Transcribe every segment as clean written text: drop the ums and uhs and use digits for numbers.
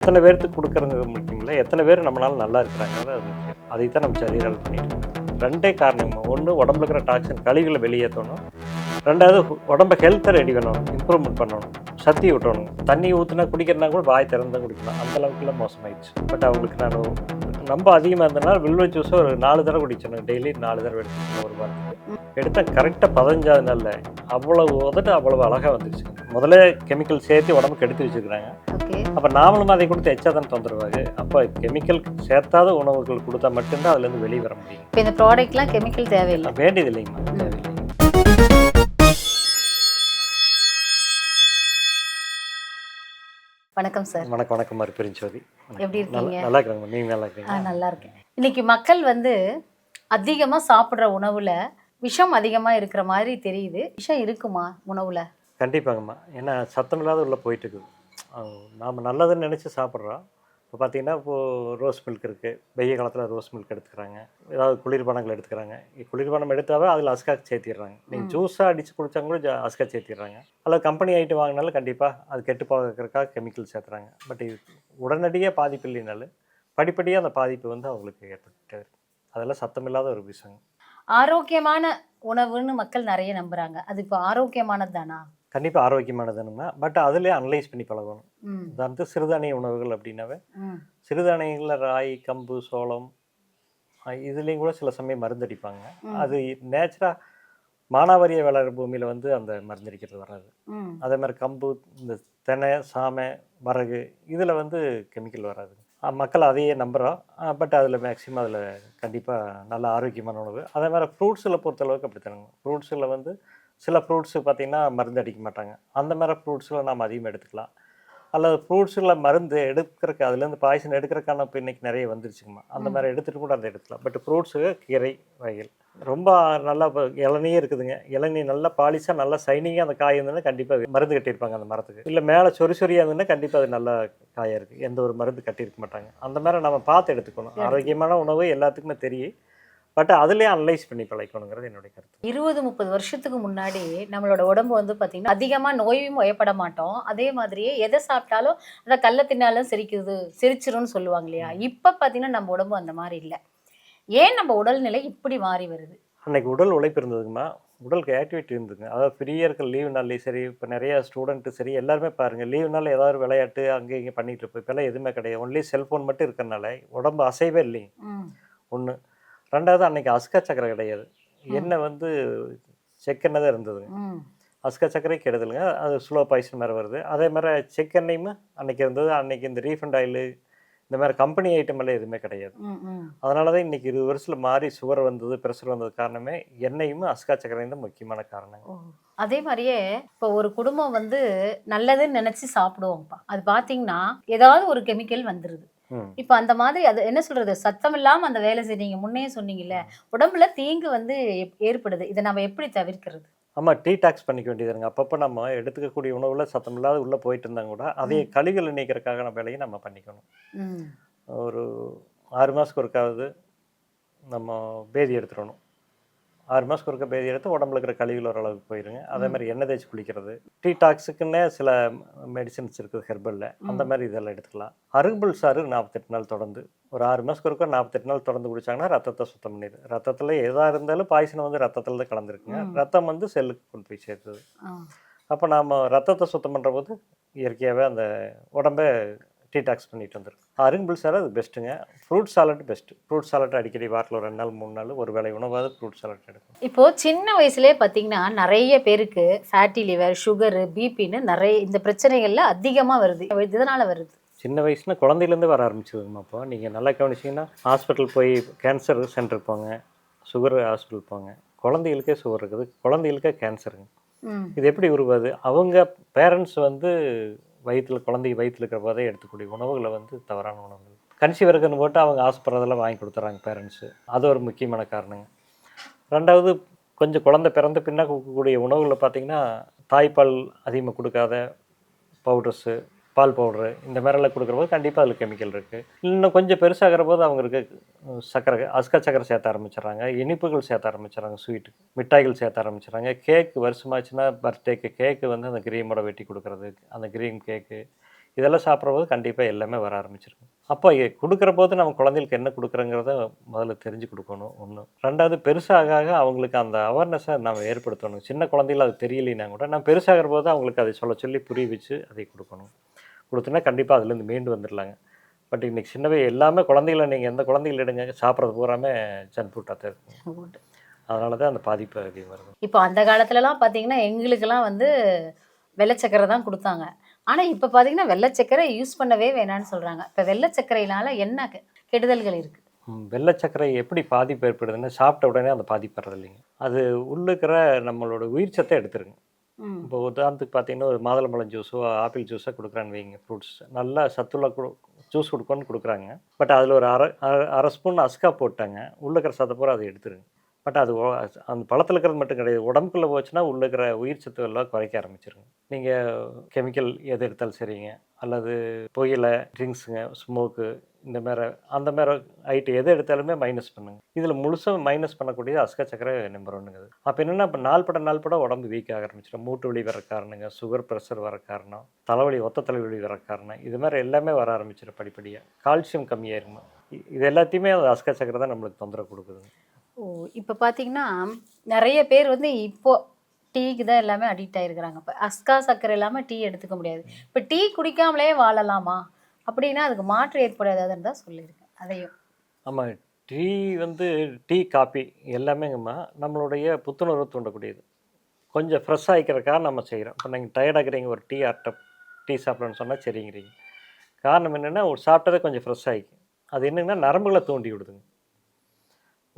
எத்தனை பேருக்கு கொடுக்குறது முக்கியம் இல்லை, எத்தனை பேர் நம்மளால நல்லா இருக்கிறாங்கிறது அது முக்கியம். அதைத்தான் நம்ம சரியாக பண்ணிட்டு இருக்கோம். ரெண்டே காரணம், ஒன்று உடம்புல இருக்கிற டாக்ஸின் கழிவுகளை வெளியேற்றணும், ரெண்டாவது உடம்பை ஹெல்த்தை ரெடி பண்ணணும், இம்ப்ரூவ்மெண்ட் பண்ணணும், சக்தி விட்டணும். தண்ணி ஊற்றினா குடிக்கிறனா கூட வாய் திறந்து தான் குடிக்கலாம், அந்த அளவுக்குலாம் மோசமாயிடுச்சு. பட் அவங்களுக்கு நான் ரொம்ப அதிகமாக இருந்ததுனால வில்வ ஜூஸை ஒரு 4 தடவை குடிச்சேன், டெய்லி 4 தடவை எடுத்துக்கணும் ஒரு வாரத்துக்கு. எடுத்தால் கரெக்டாக 15வது நாளில் அவ்வளவு உதட்டு அவ்வளவு அழகாக வந்துருச்சு. முதல்ல கெமிக்கல் சேர்த்து உடம்புக்கு எடுத்து வச்சுக்கிறாங்க, அப்போ நாமளும் அதை கொடுத்து எச்சா தான் தொந்தரவாகு. அப்போ கெமிக்கல் சேர்த்தாத உணவுகள் கொடுத்தா மட்டும்தான் அதுலேருந்து வெளியே வர முடியும். இப்போ இந்த ப்ராடக்ட்லாம் கெமிக்கல் தேவையில்லை, வேண்டியது இல்லைங்கம்மா, தேவையில்லை. வணக்கம் சார். வணக்கம். வணக்கம் மாதிரி பிரிஞ்சோதி. எப்படி இருக்கீங்க? நல்லா இருக்கிறாங்க. நீங்கள் நல்லா இருக்கீங்க? நல்லா இருக்கேன். இன்னைக்கு மக்கள் அதிகமாக சாப்பிட்ற உணவுல விஷம் அதிகமாக இருக்கிற மாதிரி தெரியுது. விஷம் இருக்குமா உணவுல? கண்டிப்பாங்கம்மா. ஏன்னா சத்தமில்லாத உள்ள போயிட்டு இருக்குது. நாம் நல்லதுன்னு நினச்சி சாப்பிட்றோம். இப்போ பார்த்தீங்கன்னா, இப்போது ரோஸ் மில்க் இருக்குது, வெய்ய காலத்தில் ரோஸ் மில்க் எடுத்துக்கிறாங்க, ஏதாவது குளிர்பானங்கள் எடுத்துக்கிறாங்க. குளிர்பானம் எடுத்தாவே அதில் அஸ்காக் சேர்த்திடுறாங்க. நீங்கள் ஜூஸாக அடித்து குடித்தாங்க கூட அஸ்காக் சேர்த்திடுறாங்க. அல்லது கம்பெனி ஐட்டம் வாங்கினாலும் கண்டிப்பாக அது கெட்டு போகிறதுக்காக கெமிக்கல் சேர்த்துறாங்க. பட் இது உடனடியாக பாதிப்பு இல்லைனாலும் படிப்படியாக அந்த பாதிப்பு அவங்களுக்கு ஏற்பட்டு இருக்கு. அதெல்லாம் சத்தமில்லாத ஒரு விஷயம். ஆரோக்கியமான உணவுன்னு மக்கள் நிறைய நம்புறாங்க. அது இப்போ ஆரோக்கியமானது தானா? கண்டிப்பாக ஆரோக்கியமானதுன்னா, பட் அதுலேயே அனலைஸ் பண்ணி பழகணும். உதாரணத்து சிறுதானிய உணவுகள் அப்படின்னாவே, சிறுதானியங்களில் ராகி, கம்பு, சோளம், இதுலேயும் கூட சில சமயம் மருந்தடிப்பாங்க. அது நேச்சராக மானாவாரிய வளர பூமியில் அந்த மருந்தடிக்கிறது வராது. அதே மாதிரி கம்பு, இந்த தெனை, சாமை, வரகு, இதில் கெமிக்கல் வராது. மக்கள் அதையே நம்புகிறோம். பட் அதில் மேக்ஸிமம் அதில் கண்டிப்பாக நல்ல ஆரோக்கியமான உணவு. அதே மாதிரி ஃப்ரூட்ஸில் பொறுத்தளவுக்கு அப்படி தானுங்க. ஃப்ரூட்ஸில் சில ஃப்ரூட்ஸு பார்த்திங்கன்னா மருந்து அடிக்க மாட்டாங்க. அந்த மாதிரி ஃப்ரூட்ஸில் நாம் அதிகமாக எடுத்துக்கலாம். அல்லது ஃப்ரூட்ஸில் மருந்து எடுக்கிறக்கு, அதுலேருந்து பாய்சன் எடுக்கிறக்கான இப்போ இன்றைக்கி நிறைய வந்துருச்சுங்கம்மா. அந்த மாதிரி எடுத்துகிட்டு கூட அதை எடுத்துக்கலாம். பட் ஃப்ரூட்ஸு, கீரை வகைகள் ரொம்ப நல்லா. இப்போ இளநியே இருக்குதுங்க. இளநீ நல்லா பாலிஷாக நல்லா சைனிங்காக அந்த காய் இருந்ததுன்னா கண்டிப்பாக மருந்து கட்டியிருப்பாங்க அந்த மரத்துக்கு. இல்லை மேலே சொரியாக இருந்ததுன்னா கண்டிப்பாக அது நல்ல காயாக இருக்குது, எந்த ஒரு மருந்து கட்டியிருக்க மாட்டாங்க. அந்த மாதிரி நம்ம பார்த்து எடுத்துக்கணும். ஆரோக்கியமான உணவு எல்லாத்துக்குமே தெரியும். பட் அதுலேயே அனலைஸ் பண்ணி பழக்கணுங்கிறது என்னுடைய கருத்து. 20-30 வருஷத்துக்கு முன்னாடி நம்மளோட உடம்பு பார்த்தீங்கன்னா அதிகமாக நோயும் வயப்பட மாட்டோம். அதே மாதிரியே எதை சாப்பிட்டாலும் அதை கல்ல தின்னாலும் சிரிச்சிரும்னு சொல்லுவாங்க இல்லையா? இப்போ பார்த்தீங்கன்னா நம்ம உடம்பு அந்த மாதிரி இல்லை. ஏன் நம்ம உடல்நிலை இப்படி மாறி வருது? அன்னைக்கு உடல் உழைப்பு இருந்ததுங்கம்மா, உடலுக்கு ஆக்டிவிட்டி இருந்துங்க. அதாவது ஃப்ரீயாக இருக்க லீவு நாள்லேயும் சரி, இப்போ நிறைய ஸ்டூடெண்ட்டு சரி, எல்லாருமே பாருங்கள், லீவு நாள் ஏதாவது விளையாட்டு அங்கே இங்கே பண்ணிகிட்டு இருப்போம். இப்போல்லாம் எதுவுமே கிடையாது. ஒன்லி செல்ஃபோன் மட்டும் இருக்கிறனால உடம்பு அசைவே இல்லைங்க. ஒன்று. ரெண்டாவது, அன்னைக்கு அஸ்கா சக்கரை கிடையாது. எண்ணெய் செக்கெண்ணெய் தான் இருந்ததுங்க. அஸ்கா சக்கரை கெடுதலுங்க. அது ஸ்லோ பாய்சன் மாதிரி வருது. அதே மாதிரி செக்கெண்ணெயும் அன்னைக்கு இருந்தது. அன்னைக்கு இந்த ரீஃபண்ட் ஆயில், இந்த மாதிரி கம்பெனி ஐட்டம் எல்லாம் எதுவுமே கிடையாது. அதனால தான் இன்றைக்கி 20 வருஷத்தில் மாறி சுகர் வந்தது, ப்ரெஷர் வந்தது காரணமே எண்ணெயும் அஸ்கா சக்கரையும் தான் முக்கியமான காரணம். அதே மாதிரியே இப்போ ஒரு குடும்பம் நல்லதுன்னு நினச்சி சாப்பிடுவோம்ப்பா, அது பார்த்தீங்கன்னா ஏதாவது ஒரு கெமிக்கல் வந்துடுது. இப்போ அந்த மாதிரி அது என்ன சொல்றது, சத்தம் இல்லாமல் அந்த வேலை செய்றீங்க. முன்னே சொன்னீங்கல்ல, உடம்புல தீங்கு ஏற்படுது. இதை நம்ம எப்படி தவிர்க்கிறது? ஆமாம், டீடாக்ஸ் பண்ணிக்க வேண்டியதுங்க. அப்பப்போ நம்ம எடுத்துக்கக்கூடிய உணவுல சத்தம் இல்லாத உள்ளே போயிட்டு இருந்தாங்க கூட அதையே கழிவுகளை நீக்கிறதுக்கான வேலையை நம்ம பண்ணிக்கணும். ஒரு 6 மாதத்துக்கு ஒருக்காவது நம்ம பேதி எடுத்துடணும். 6 மாதத்துக்கு ஒருக்கா பேதி எடுத்து உடம்புல இருக்கிற கழிவுகள் ஓரளவுக்கு போயிருங்க. அதே மாதிரி எண்ணெய் தேய்ச்சி குளிக்கிறது. டீடாக்ஸுக்குன்னே சில மெடிசன்ஸ் இருக்குது ஹெர்பலில், அந்த மாதிரி இதெல்லாம் எடுத்துக்கலாம். அருகம்புல் சாறு 48 நாள் தொடர்ந்து, ஒரு 6 மாதத்துக்கு ஒருக்கா 48 நாள் தொடர்ந்து குடிச்சாங்கன்னா ரத்தத்தை சுத்தம் பண்ணிடுது. ரத்தத்தில் எதாக இருந்தாலும் பாய்சன் ரத்தத்தில் தான் கலந்துருக்குங்க. ரத்தம் செல்லுக்கு கொண்டு போய் சேர்த்துது. அப்போ நாம் ரத்தத்தை சுத்தம் பண்ணுற போது இயற்கையாகவே அந்த உடம்பை டீடாக்ஸ் பண்ணிட்டு வந்துருக்கு. அருகம்புல் சாறு அது பெஸ்ட்டுங்க. Fruit salad best. Fruit salad அடிக்கடி வாரத்தில் ஒரு 2 நாள் 3 நாள் ஒரு வேளை உணவாவது ஃப்ரூட் சாலட் எடுக்கும். இப்போது சின்ன வயசுலேயே பார்த்தீங்கன்னா நிறைய பேருக்கு ஃபேட்டி லிவர், சுகரு, பிபின்னு நிறைய இந்த பிரச்சனைகள்ல அதிகமாக வருது. இதனால் வருது. சின்ன வயசுனா குழந்தையிலேருந்து வர ஆரம்பிச்சதுங்கம்மா. அப்போ நீங்கள் நல்லா கவனிச்சிங்கன்னா ஹாஸ்பிட்டல் போய் கேன்சர் சென்டர் போங்க, சுகர் ஹாஸ்பிட்டல் போங்க. குழந்தைகளுக்கே சுகர் இருக்குது, குழந்தைகளுக்கே கேன்சருங்க. இது எப்படி உருவாது? அவங்க பேரண்ட்ஸ் குழந்தை வயிற்றில் இருக்கிற போதே எடுத்துக்கூடிய உணவுகளை தவறான உணவுகள். கன்சீவ் இருக்குன்னு போட்டு அவங்க ஆசைப்படுறதெல்லாம் வாங்கி கொடுத்துட்றாங்க பேரண்ட்ஸு. அது ஒரு முக்கியமான காரணங்க. ரெண்டாவது, கொஞ்சம் குழந்தை பிறந்த பின்னா கொடுக்கக்கூடிய உணவுகளில் பார்த்திங்கன்னா தாய்ப்பால் அதிகமாக கொடுக்காத பவுடர்ஸு, பால் பவுட்ரு, இந்த மாதிரிலாம் கொடுக்குற போது கண்டிப்பாக அதில் கெமிக்கல் இருக்குது. இன்னும் கொஞ்சம் பெருசாகிற போது அவங்களுக்கு சர்க்கரை, அஸ்கா சக்கரை சேர்த்த ஆரம்பிச்சிடறாங்க, இனிப்புகள் சேர்த்த ஆரம்பிச்சிடறாங்க, ஸ்வீட்டு மிட்டாய்கள் சேர்த்த ஆரம்பிச்சிடறாங்க. கேக்கு வருஷமாச்சுன்னா பர்த்டேக்கு கேக்கு அந்த க்ரீமோட வெட்டி கொடுக்குறது, அந்த க்ரீம் கேக்கு, இதெல்லாம் சாப்பிட்றபோது கண்டிப்பாக எல்லாமே வர ஆரம்பிச்சிருக்கும். அப்போ கொடுக்குற போது நம்ம குழந்தைகளுக்கு என்ன கொடுக்குறோங்கிறத முதல்ல தெரிஞ்சு கொடுக்கணும் ஒன்று. ரெண்டாவது பெருசாக ஆக அவங்களுக்கு அந்த அவேர்னஸை நம்ம ஏற்படுத்தணும். சின்ன குழந்தைகள் அது தெரியலைன்னா கூட நம்ம பெருசாகிற போது அவங்களுக்கு அதை சொல்லி புரிய வச்சு அதை கொடுக்கணும். கொடுத்தோன்னா கண்டிப்பாக அதுலேருந்து மீண்டு வந்துடலாங்க. பட் இன்றைக்கி சின்னவே எல்லாமே குழந்தைகளை நீங்கள் எந்த குழந்தைகள் எடுங்க சாப்பிட்றது பூராமே ஜங்க் ஃபுட்டாக தான் இருக்கும். அதனால தான் அந்த பாதிப்பு அதிகம் வருது. இப்போ அந்த காலத்துலலாம் பார்த்தீங்கன்னா எங்களுக்கெல்லாம் வந்து வெள்ளை சக்கரை தான் கொடுத்தாங்க. ஆனால் இப்போ பார்த்தீங்கன்னா வெள்ளை சக்கரை யூஸ் பண்ணவே வேணான்னு சொல்கிறாங்க. இப்போ வெள்ளை சர்க்கரையினால என்ன கெடுதல்கள் இருக்குது? வெள்ளை சர்க்கரை எப்படி பாதிப்பு ஏற்படுதுன்னா சாப்பிட்ட உடனே அந்த பாதிப்பு வர்றது இல்லைங்க. அது உள்ளுக்கிற நம்மளோட உயிர் சத்தை எடுத்துருங்க. இப்போ உதாரணத்துக்கு பார்த்தீங்கன்னா ஒரு மாதுளம்பழம் ஜூஸோ ஆப்பிள் ஜூஸோ கொடுக்குறான்னு வைங்க, ஃப்ரூட்ஸ் நல்லா சத்துள்ள ஜூஸ் கொடுக்கணும்னு கொடுக்குறாங்க. பட் அதில் ஒரு அரை ஸ்பூன் அஸ்கா போட்டாங்க, உள்ளுக்கிற சத்தை பூரா அதை எடுத்துருங்க. பட் அது அந்த பழத்தில் இருக்கிறது மட்டும் கிடையாது, உடம்புக்குள்ளே போச்சுன்னா உள்ள இருக்கிற உயிர் சத்து எல்லாம் குறைக்க ஆரம்பிச்சிருங்க. நீங்கள் கெமிக்கல் எது எடுத்தாலும் சரிங்க, அல்லது புகையிலை, ட்ரிங்க்ஸுங்க, ஸ்மோக்கு, இந்த மாதிரி அந்த மாதிரி ஐட்டம் எது எடுத்தாலுமே மைனஸ் பண்ணுங்க. இதில் முழுசாக மைனஸ் பண்ணக்கூடியது அஸ்கா சக்கரை நம்பர் ஒன்றுங்குது. அப்போ என்னென்னா இப்போ நாள்பட உடம்பு வீக் ஆக ஆரம்பிச்சிடும். மூட்டு வலி வர காரணங்க, சுகர் ப்ரெஷர் வர காரணம், தலைவலி, ஒத்த தலைவலி வர காரணம், இது மாதிரி எல்லாமே வர ஆரம்பிச்சிடும் படிப்படியாக. கால்சியம் கம்மியாயிருமா, இது எல்லாத்தையுமே அந்த அஸ்கா சக்கரை தான் நம்மளுக்கு தொந்தரவு கொடுக்குதுங்க. ஓ, இப்போ பார்த்தீங்கன்னா நிறைய பேர் வந்து இப்போது டீக்கு தான் எல்லாமே அடிக்ட் ஆகிருக்கிறாங்க. இப்போ அஸ்கா சக்கரை இல்லாமல் டீ எடுத்துக்க முடியாது. இப்போ டீ குடிக்காமலே வாழலாமா அப்படின்னா அதுக்கு மாற்று ஏற்படாதுன்னு தான் சொல்லியிருக்கேன். அதையும் ஆமாம், டீ வந்து டீ காபி எல்லாமேங்கம்மா நம்மளுடைய புத்துணர்வு தூண்டக்கூடியது. கொஞ்சம் ஃப்ரெஷ் ஆகிக்கிறக்காக நம்ம செய்கிறோம். இப்போ நீங்கள் டயர்டாகிறீங்க, ஒரு டீ சாப்பிட்றேன்னு சொன்னால் சரிங்கிறீங்க. காரணம் என்னென்னா ஒரு சாப்பிட்டதே கொஞ்சம் ஃப்ரெஷ் ஆகிக்கும். அது என்னங்கன்னா நரம்புகளை தூண்டி விடுதுங்க.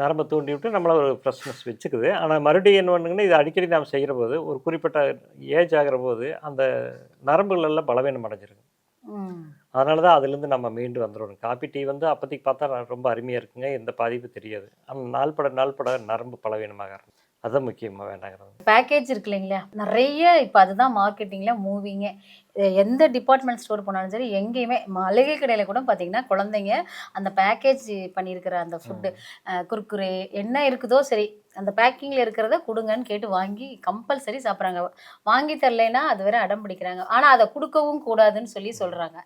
நரம்பை தூண்டி விட்டு நம்மளை ஒரு ஃப்ரெஷ்னஸ் வச்சுக்குது. ஆனால் மறுபடியும் என்ன பண்ணுங்கன்னா இது அடிக்கடி நாம் செய்கிற போது ஒரு குறிப்பிட்ட ஏஜ் ஆகிற போது அந்த நரம்புகள் எல்லாம் பலவீனம் அடைஞ்சிருக்கு. அதனால தான் அதுலேருந்து நம்ம மீண்டு வந்துடணும். காபி டீ வந்து அப்போதைக்கு பார்த்தா ரொம்ப அருமையாக இருக்குங்க, எந்த பாதிப்பு தெரியாது. ஆனால் நாள்பட நரம்பு பலவீனமாக இருக்கும். அதுதான் முக்கியமாக வேண்டாங்கிறது. பேக்கேஜ் இருக்கு இல்லைங்களா, நிறைய இப்போ அதுதான் மார்க்கெட்டிங்கில் மூவிங்க. எந்த டிபார்ட்மெண்ட் ஸ்டோர் போனாலும் சரி, எங்கேயுமே மளிகை கடையில் கூட பார்த்தீங்கன்னா குழந்தைங்க அந்த பேக்கேஜ் பண்ணியிருக்கிற அந்த ஃபுட்டு, குர்குரே என்ன இருக்குதோ சரி அந்த பேக்கிங்கில் இருக்கிறத கொடுங்கன்னு கேட்டு வாங்கி கம்பல்சரி சாப்பிட்றாங்க. வாங்கி தரலைன்னா அது வேற அடம் பிடிக்கிறாங்க. ஆனால் அதை கொடுக்கவும் கூடாதுன்னு சொல்கிறாங்க.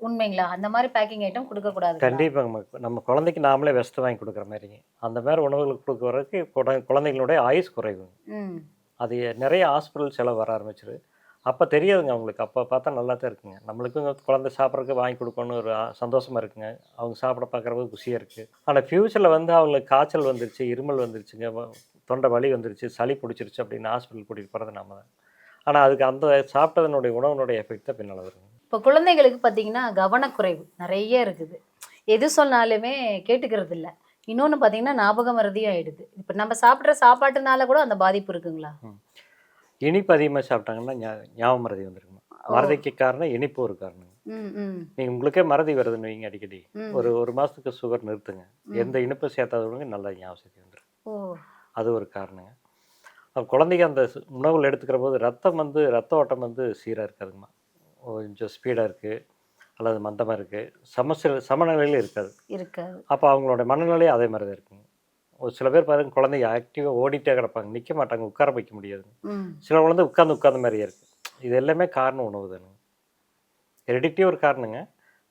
உண்மைங்களா? அந்த மாதிரி பேக்கிங் ஐட்டம் கொடுக்கக்கூடாது. கண்டிப்பாக நம்ம குழந்தைக்கு நாமளே வெஸ்ட்டு வாங்கி கொடுக்குற மாதிரிங்க. அந்த மாதிரி உணவுகளுக்கு கொடுக்குறதுக்கு குழந்தைங்களுடைய ஆயுஸ் குறைவுங்க. அது நிறைய ஹாஸ்பிட்டல் செலவு வர ஆரம்பிச்சிரு. அப்போ தெரியாதுங்க அவங்களுக்கு. அப்போ பார்த்தா நல்லா தான் இருக்குங்க. நம்மளுக்கும் குழந்தை சாப்பிட்றதுக்கு வாங்கி கொடுக்கணும்னு ஒரு சந்தோஷமாக இருக்குங்க. அவங்க சாப்பிட பார்க்குறப்ப குஷியாக இருக்குது. ஆனால் ஃப்யூச்சரில் வந்து அவங்களுக்கு காய்ச்சல் வந்துருச்சு, இருமல் வந்துருச்சுங்க, தொண்டை வலி வந்துருச்சு, சளி பிடிச்சிருச்சு அப்படின்னு ஹாஸ்பிட்டல் கூட்டிகிட்டு போகிறது நம்ம தான். ஆனால் அதுக்கு அந்த சாப்பிட்டதனுடைய உணவுனுடைய எஃபெக்ட் தான் பின்னால் வருங்க. இப்போ குழந்தைங்களுக்கு பார்த்தீங்கன்னா கவனக்குறைவு நிறைய இருக்குது. எது சொன்னாலுமே கேட்டுக்கிறது இல்லை. இன்னொன்று பார்த்தீங்கன்னா ஞாபக மறதியும் ஆயிடுது. இப்போ நம்ம சாப்பிட்ற சாப்பாட்டுனால கூட அந்த பாதிப்பு இருக்குங்களா? இனிப்பு அதிகமாக சாப்பிட்டாங்கன்னா ஞாபக மறதி வந்துருக்குமா. மறதிக்கு காரணம் இனிப்பு ஒரு காரணம். நீங்கள் உங்களுக்கே மறதி வருதுன்னு வைங்க அடிக்கடி, ஒரு மாதத்துக்கு சுகர் நிறுத்துங்க. எந்த இனிப்பு சேர்த்தாதவங்க நல்லா ஞாபகம் வந்துடும். அது ஒரு காரணங்க. குழந்தைங்க அந்த உணவுகள் எடுத்துக்கிற போது ரத்த ஓட்டம் வந்து சீராக இருக்காதுங்கம்மா. கொஞ்சம் ஸ்பீடாக இருக்குது அல்லது மந்தமாக இருக்குது, சமநிலையில் இருக்காது. அப்போ அவங்களோட மனநிலையும் அதே மாதிரி தான் இருக்குங்க. ஒரு சில பேர் பாருங்க, குழந்தைங்க ஆக்டிவாக ஓடிட்டே கிடப்பாங்க, நிற்க மாட்டாங்க, உட்கார வைக்க முடியாது. சில குழந்தை உட்கார்ந்த மாதிரியே இருக்குது. இது எல்லாமே காரணம் உணவு தானுங்க. ஹெரிடிட்டி ஒரு காரணங்க,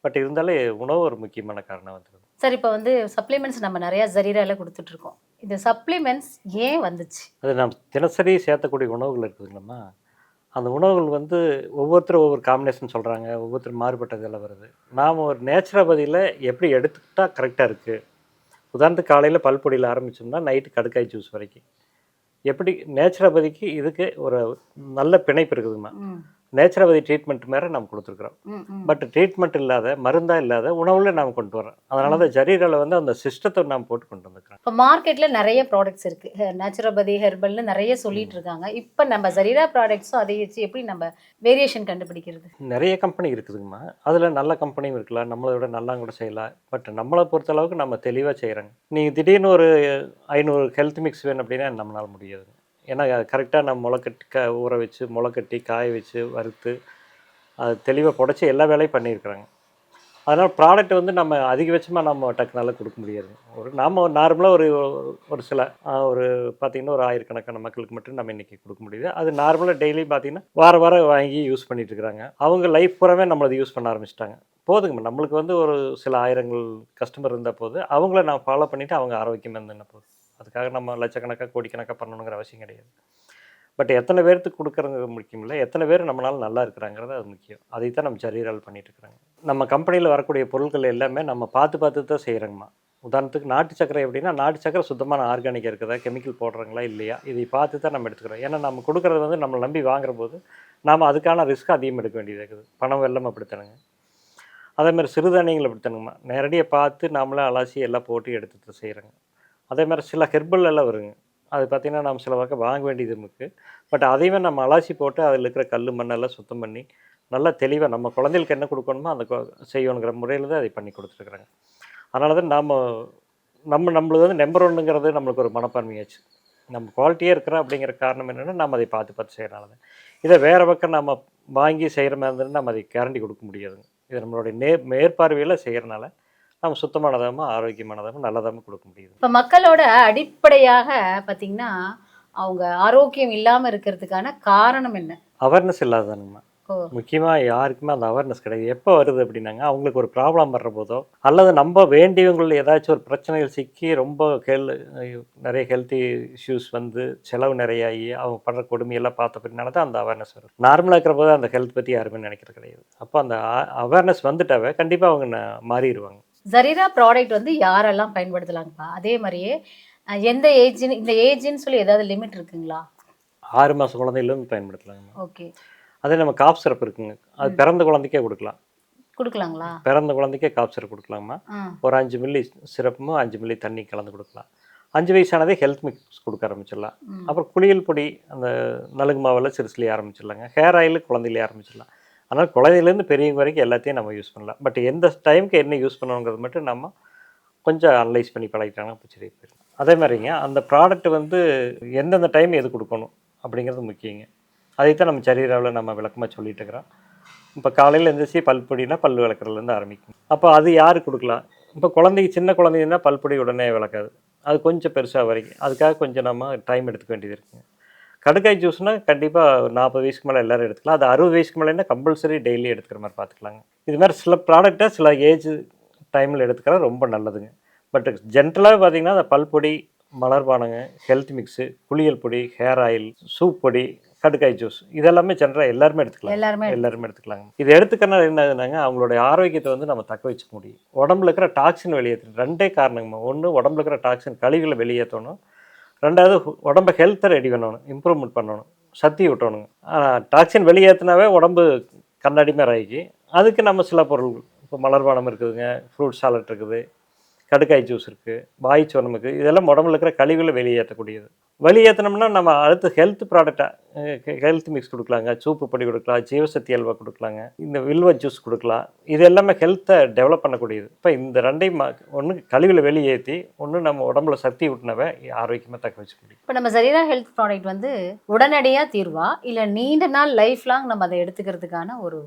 பட் இருந்தாலும் உணவு ஒரு முக்கியமான காரணம் வந்துடுது. சார், இப்போ வந்து சப்ளிமெண்ட்ஸ் நம்ம நிறையா ஜரீரால கொடுத்துட்ருக்கோம். இந்த சப்ளிமெண்ட்ஸ் ஏன் வந்துச்சு? அது நம்ம தினசரி சேர்த்தக்கூடிய உணவுகள் இருக்குதுங்கம்மா. அந்த உணவுகள் வந்து ஒவ்வொருத்தரும் ஒவ்வொரு காம்பினேஷன் சொல்கிறாங்க, ஒவ்வொருத்தரும் மாறுபட்டதெல்லாம் வருது. நாம் ஒரு நேச்சுரோபதியில் எப்படி எடுத்துக்கிட்டால் கரெக்டாக இருக்குது. உதாரணத்துக்கு காலையில் பல்பொடியில் ஆரம்பித்தோம்னா நைட்டு கடுக்காய் ஜூஸ் வரைக்கும், எப்படி நேச்சுரோபதிக்கு இதுக்கு ஒரு நல்ல பிணைப்பு இருக்குதுமா. நேச்சுரோபதி ட்ரீட்மெண்ட் மேலே நம்ம கொடுத்துருக்குறோம். பட் ட்ரீட்மெண்ட் இல்லாத, மருந்தாக இல்லாத உணவுல நாம் கொண்டு வரோம். அதனால தான் ஜரீரால வந்து அந்த சிஸ்டத்தை நாம் போட்டு கொண்டு வந்துக்கிறோம். இப்போ மார்க்கெட்டில் நிறைய ப்ராடக்ட்ஸ் இருக்குது, நேச்சுரோபதி, ஹெர்பல்னு நிறைய சொல்லிட்டு இருக்காங்க. இப்போ நம்ம ஜரீரா ப்ராடக்ட்ஸும் அதை வச்சு எப்படி நம்ம வேரியேஷன் கண்டுபிடிக்கிறது? நிறைய கம்பெனி இருக்குதுங்கம்மா. அதில் நல்ல கம்பெனியும் இருக்கலாம், நம்மளோட நல்லா கூட செய்யலாம். பட் நம்மளை பொறுத்த அளவுக்கு நம்ம தெளிவாக செய்கிறாங்க. நீங்கள் திடீர்னு ஒரு 500 ஹெல்த் மிக்ஸ் வேணும் அப்படின்னா நம்மளால் முடியாது. ஏன்னா கரெக்டாக நம்ம முளைக்கட்டி ஊற வச்சு, முளைக்கட்டி காய வச்சு, வறுத்து, அது தெளிவாக புடைச்சி எல்லா வேலையும் பண்ணியிருக்கிறாங்க. அதனால் ப்ராடக்ட் வந்து நம்ம அதிகபட்சமாக நம்ம டக்குனால கொடுக்க முடியாது. நாம நார்மலாக ஒரு சில ஒரு பார்த்திங்கன்னா ஒரு ஆயிரக்கணக்கான மக்களுக்கு மட்டும் நம்ம இன்றைக்கி கொடுக்க முடியுது. அது நார்மலாக டெய்லி பார்த்திங்கன்னா வாரம் வாங்கி யூஸ் பண்ணிகிட்டு இருக்கிறாங்க. அவங்க லைஃப் பூராவே நம்மளது யூஸ் பண்ண ஆரம்பிச்சிட்டாங்க. போதுங்க, நம்மளுக்கு வந்து ஒரு சில ஆயிரங்கள் கஸ்டமர் இருந்தால் போது அவங்கள நான் ஃபாலோ பண்ணிவிட்டு அவங்க ஆரோக்கியமாக இருந்தேன்னா போதும். அதுக்காக நம்ம லட்சக்கணக்காக கோடிக்கணக்காக பண்ணணுங்கிற அவசியம் கிடையாது. பட் எத்தனை பேர்த்துக்கு கொடுக்குறது முக்கியம் இல்லை, எத்தனை பேர் நம்மளால நல்லா இருக்கிறாங்கிறது அது முக்கியம். அதை தான் நம்ம ஜரீரால் பண்ணிட்டு இருக்கிறாங்க. நம்ம கம்பெனியில் வரக்கூடிய பொருட்கள் எல்லாமே நம்ம பார்த்து தான் செய்கிறோங்கம்மா. உதாரணத்துக்கு நாட்டு சக்கரை எப்படின்னா, நாட்டு சக்கரை சுத்தமான ஆர்கானிக் இருக்குதா, கெமிக்கல் போடுறாங்களா இல்லையா, இதை பார்த்து தான் நம்ம எடுத்துக்கிறோம். ஏன்னா நம்ம கொடுக்குறது வந்து நம்மளை நம்பி வாங்குற போது நாம் அதுக்கான ரிஸ்க் அதிகம் எடுக்க வேண்டியது இருக்குது. பணம் வெள்ளம் அப்படித்தானுங்க. அதேமாதிரி சிறுதானியங்கள் அப்படித்தானுங்கம்மா, நேரடியாக பார்த்து நாமளே அலாசி எல்லாம் போட்டு எடுத்து செய்கிறோங்க. அதேமாதிரி சில ஹெர்பல் எல்லாம் வருங்க, அது பார்த்திங்கன்னா நம்ம சில பக்கம் வாங்க வேண்டியது இருக்குது. பட் அதையுமே நம்ம அலாசி போட்டு அதில் இருக்கிற கல் மண்ணெல்லாம் சுத்தம் பண்ணி நல்லா தெளிவாக நம்ம குழந்தைகளுக்கு என்ன கொடுக்கணுமோ அந்த செய்யணுங்கிற முறையில் தான் அதை பண்ணி கொடுத்துருக்குறாங்க. அதனால தான் நம்மளுக்கு வந்து நம்பர் ஒன்றுங்கிறது நம்மளுக்கு ஒரு மனப்பான்மையாச்சு. நம்ம குவாலிட்டியாக இருக்கிறோம் அப்படிங்கிற காரணம் என்னென்னா நம்ம அதை பார்த்து செய்கிறனால தான். இதை வேறு பக்கம் நம்ம வாங்கி செய்கிற மாதிரி இருந்ததுன்னா நம்ம அதை கேரண்டி கொடுக்க முடியாதுங்க. இது நம்மளுடைய மேற்பார்வையில் செய்கிறனால நம்ம சுத்தமானதாகவும் ஆரோக்கியமானதாகவும் நல்லதாகவும் கொடுக்க முடியுது. இப்போ மக்களோட அடிப்படையாக பார்த்தீங்கன்னா அவங்க ஆரோக்கியம் இல்லாமல் இருக்கிறதுக்கான காரணம் என்ன? அவேர்னஸ் இல்லாததானுங்கம்மா. முக்கியமாக யாருக்குமே அந்த அவேர்னஸ் கிடையாது. எப்போ வருது அப்படின்னாங்க, அவங்களுக்கு ஒரு ப்ராப்ளம் வர்ற போதோ அல்லது நம்ம வேண்டியவங்களில் ஏதாச்சும் ஒரு பிரச்சனைகள் சிக்கி ரொம்ப நிறைய ஹெல்த்தி இஷ்யூஸ் வந்து செலவு நிறையாகி அவங்க பண்ணுற கொடுமையெல்லாம் பார்த்த பின்னால தான் அந்த அவேர்னஸ் வருது. நார்மலாக இருக்கிற போது அந்த ஹெல்த் பற்றி யாருமே நினைக்கிறது கிடையாது. அப்போ அந்த அவேர்னஸ் வந்துட்டாவே கண்டிப்பாக அவங்க மாறிடுவாங்க. ஜரீரா ப்ராடக்ட் வந்து யாரெல்லாம் பயன்படுத்தலாங்கப்பா? அதே மாதிரியே எந்த ஏஜ்னு, இந்த ஏஜ்னு சொல்லி ஏதாவது லிமிட் இருக்குங்களா? 6 மாத குழந்தையிலேருந்து பயன்படுத்தலாங்க. ஓகே. அதே நம்ம காஃப் சிரப் இருக்குங்க, அது பிறந்த குழந்தைக்கே கொடுக்கலாங்களா? பிறந்த குழந்தைக்கே காஃப் சிரப் கொடுக்கலாமா. ஒரு 5 மில்லி சிரப்பும் 5 மில்லி தண்ணி கலந்து கொடுக்கலாம். 5 வயசானதே ஹெல்த் மிக்ஸ் கொடுக்க ஆரம்பிச்சிடலாம். அப்புறம் குளியல் பொடி அந்த நலுங்கு மாவில் சிறுசுலேயே ஆரம்பிச்சிடலாங்க. ஹேர் ஆயில் குழந்தையிலே ஆரம்பிச்சிடலாம். அதனால் குழந்தையிலேருந்து பெரியவங்க வரைக்கும் எல்லாத்தையும் நம்ம யூஸ் பண்ணலாம். பட் எந்த டைமுக்கு என்ன யூஸ் பண்ணணுங்கிறது மட்டும் நம்ம கொஞ்சம் அனலைஸ் பண்ணி பழகிட்டாங்கன்னா சரி போயிடும். அதே மாதிரிங்க அந்த ப்ராடக்ட் வந்து எந்தெந்த டைம் எது கொடுக்கணும் அப்படிங்கிறது முக்கியங்க. அதைத்தான் நம்ம ஜரீராவில் நம்ம விளக்கமாக சொல்லிட்டு இருக்கிறோம். இப்போ காலையில் எழுந்திரிச்சி பல்பொடினா பல் விளக்குறதுலேருந்து ஆரம்பிக்கும். அப்போ அது யார் கொடுக்கலாம்? இப்போ குழந்தைக்கு சின்ன குழந்தைங்கன்னா பல்பொடி உடனே விளக்காது, அது கொஞ்சம் பெருசாக வரைக்கும். அதுக்காக கொஞ்சம் நம்ம டைம் எடுத்துக்க வேண்டியது இருக்குங்க. கடுக்காய் ஜூஸ்னால் கண்டிப்பாக 40 வயசுக்கு மேலே எல்லோரும் எடுத்துக்கலாம். அது 60 வயசுக்கு மேலேன்னா கம்பல்சரி டெய்லி எடுத்துக்கிற மாதிரி பார்த்துக்கலாங்க. இது மாதிரி சில ப்ராடக்டை சில ஏஜ் டைமில் எடுத்துக்கிறது ரொம்ப நல்லதுங்க. பட் ஜென்ரலாக பார்த்திங்கன்னா அந்த பல்பொடி, மலர்பானங்க, ஹெல்த் மிக்ஸு, குளியல் பொடி, ஹேர் ஆயில், சூப் பொடி, கடுக்காய் ஜூஸ் இதெல்லாமே ஜென்ரலாக எல்லாருமே எடுத்துக்கலாங்க. இது எடுத்துக்கிறனால என்ன ஆகுதுனாங்க, அவங்களுடைய ஆரோக்கியத்தை வந்து நம்ம தக்க வச்சுக்க முடியும். உடம்புல இருக்கிற டாக்ஸின் வெளியேற்றணும். 2 காரணங்கம்மா. ஒன்று, உடம்புல இருக்கிற டாக்ஸின் கழிவுகளை வெளியேற்றணும். 2வது, உடம்பை ஹெல்த்தை ரெடி பண்ணணும், இம்ப்ரூவ்மெண்ட் பண்ணணும், சக்தி விட்டணுங்க. டாக்ஸின் வெளியேற்றினாவே உடம்பு கண்ணாடி மாதிரி ஆகி அதுக்கு நம்ம சில பொருள், இப்போ மலர்பானம் இருக்குதுங்க, ஃப்ரூட் சாலட் இருக்குது, கடுக்காய் ஜூஸ் இருக்குது, வாய்ச்சோனம் இருக்குது, இதெல்லாம் உடம்புல இருக்கிற கழிவுகளை வெளியேற்றக்கூடியது. வெளியேற்றினோம்னா நம்ம அடுத்து ஹெல்த் ப்ராடக்டாக ஹெல்த் மிக்ஸ் கொடுக்கலாங்க, சூப்பு பொடி கொடுக்கலாம், ஜீவசக்தி அல்வா கொடுக்கலாங்க, இந்த வில்வ ஜூஸ் கொடுக்கலாம். இது எல்லாமே ஹெல்த்தை டெவலப் பண்ணக்கூடியது. இப்போ இந்த 2ஐயும் ஒன்று கழிவுகளை வெளியேற்றி, ஒன்று நம்ம உடம்புல சக்தி விட்டுனவே ஆரோக்கியமாக தக்க வச்சுக்க முடியும். இப்போ நம்ம ஜரீரா ஹெல்த் ப்ராடக்ட் வந்து உடனடியாக தீர்வா இல்லை நீண்ட நாள் லைஃப் லாங் நம்ம அதை எடுத்துக்கிறதுக்கான ஒரு